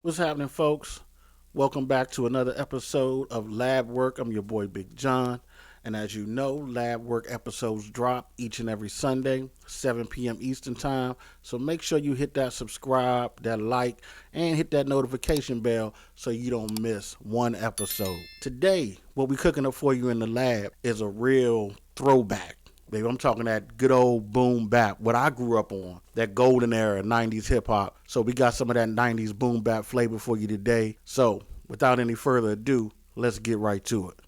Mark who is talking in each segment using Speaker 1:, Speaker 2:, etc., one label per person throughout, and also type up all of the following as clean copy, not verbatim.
Speaker 1: What's happening, folks? Welcome back to another episode of Lab Work. I'm your boy Big John. And as you know, Lab Work episodes drop each and every Sunday, 7 p.m. Eastern Time. So make sure you hit that subscribe, that like, and hit that notification bell so you don't miss one episode. Today, what we're cooking up for you in the lab is a real throwback. Baby, I'm talking that good old boom bap, what I grew up on, that golden era, 90s hip hop. So we got some of that 90s boom bap flavor for you today. So without any further ado, let's get right to it.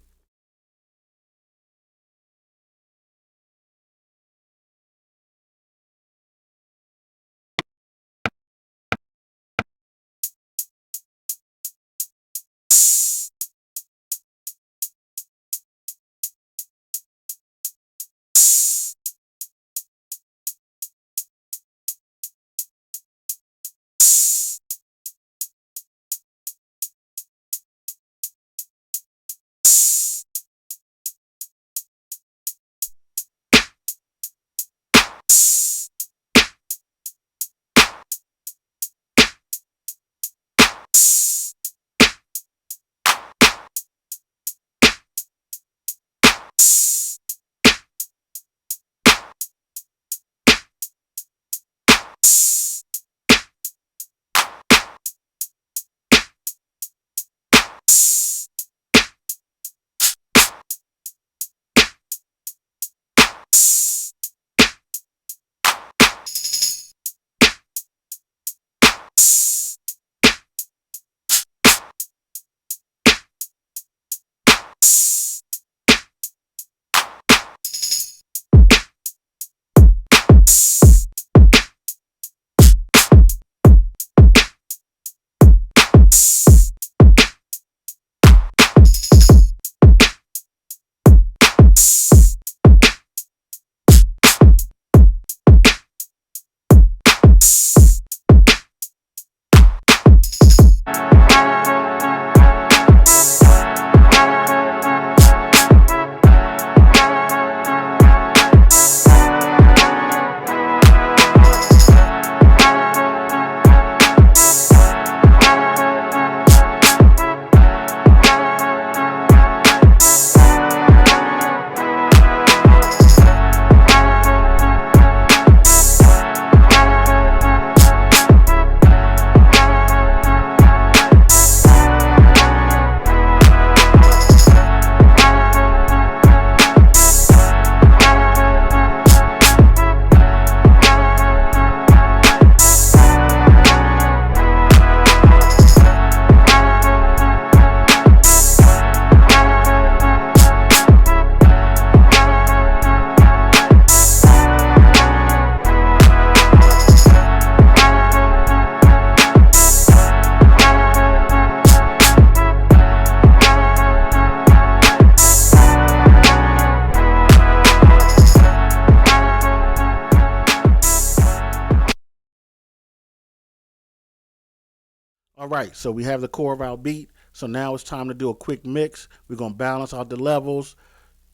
Speaker 1: All right, so we have the core of our beat. So now it's time to do a quick mix. We're going to balance out the levels,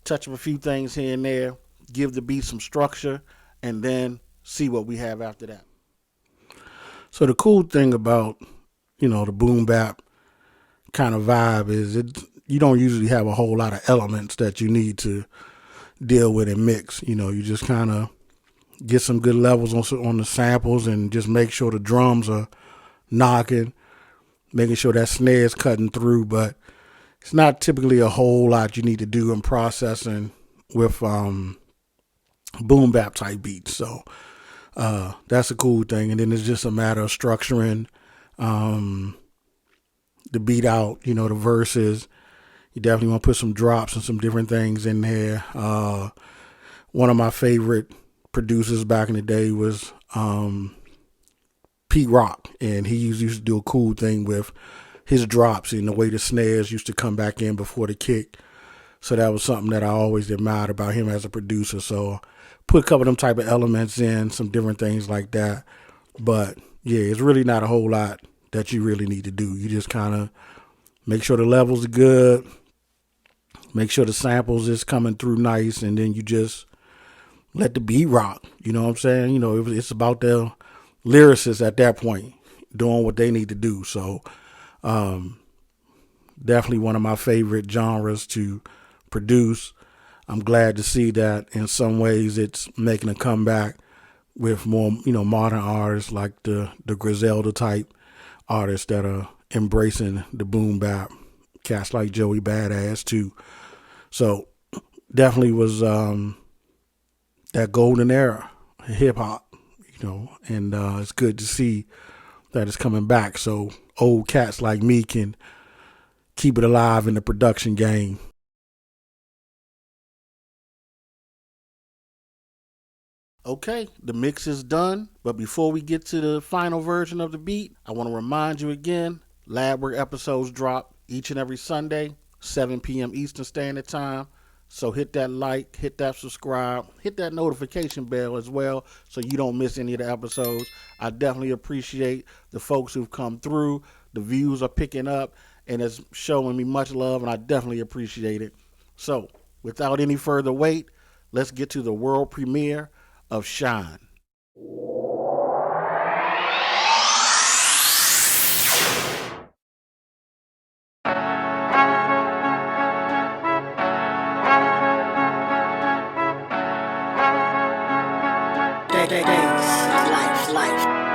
Speaker 1: touch up a few things here and there, give the beat some structure, and then see what we have after that. So the cool thing about, the boom bap kind of vibe is you don't usually have a whole lot of elements that you need to deal with and mix. You just kind of get some good levels on the samples and just make sure the drums are knocking, making sure that snare is cutting through. But it's not typically a whole lot you need to do in processing with boom bap type beats. So that's a cool thing. And then it's just a matter of structuring the beat out, the verses. You definitely want to put some drops and some different things in there. One of my favorite producers back in the day was Pete Rock, and he used to do a cool thing with his drops and the way the snares used to come back in before the kick. So that was something that I always admired about him as a producer. So put a couple of them type of elements in, some different things like that. But yeah, it's really not a whole lot that you really need to do. You just kind of make sure the levels are good, make sure the samples is coming through nice, and then you just let the beat rock. You know what I'm saying? It's about the lyricist at that point. doing what they need to do. So definitely one of my favorite genres to produce. I'm glad to see that in some ways it's making a comeback with more, modern artists like the Griselda type artists that are embracing the boom bap. Cats like Joey Badass too. So definitely was that golden era hip hop, and it's good to see that it's coming back. So old cats like me can keep it alive in the production game. Okay, the mix is done, but before we get to the final version of the beat, I want to remind you again, lab work episodes drop each and every Sunday, 7 p.m. Eastern Standard Time. So hit that like, hit that subscribe, hit that notification bell as well so you don't miss any of the episodes. I definitely appreciate the folks who've come through. The views are picking up and it's showing me much love, and I definitely appreciate it. So without any further wait, let's get to the world premiere of Shine.
Speaker 2: Days, life.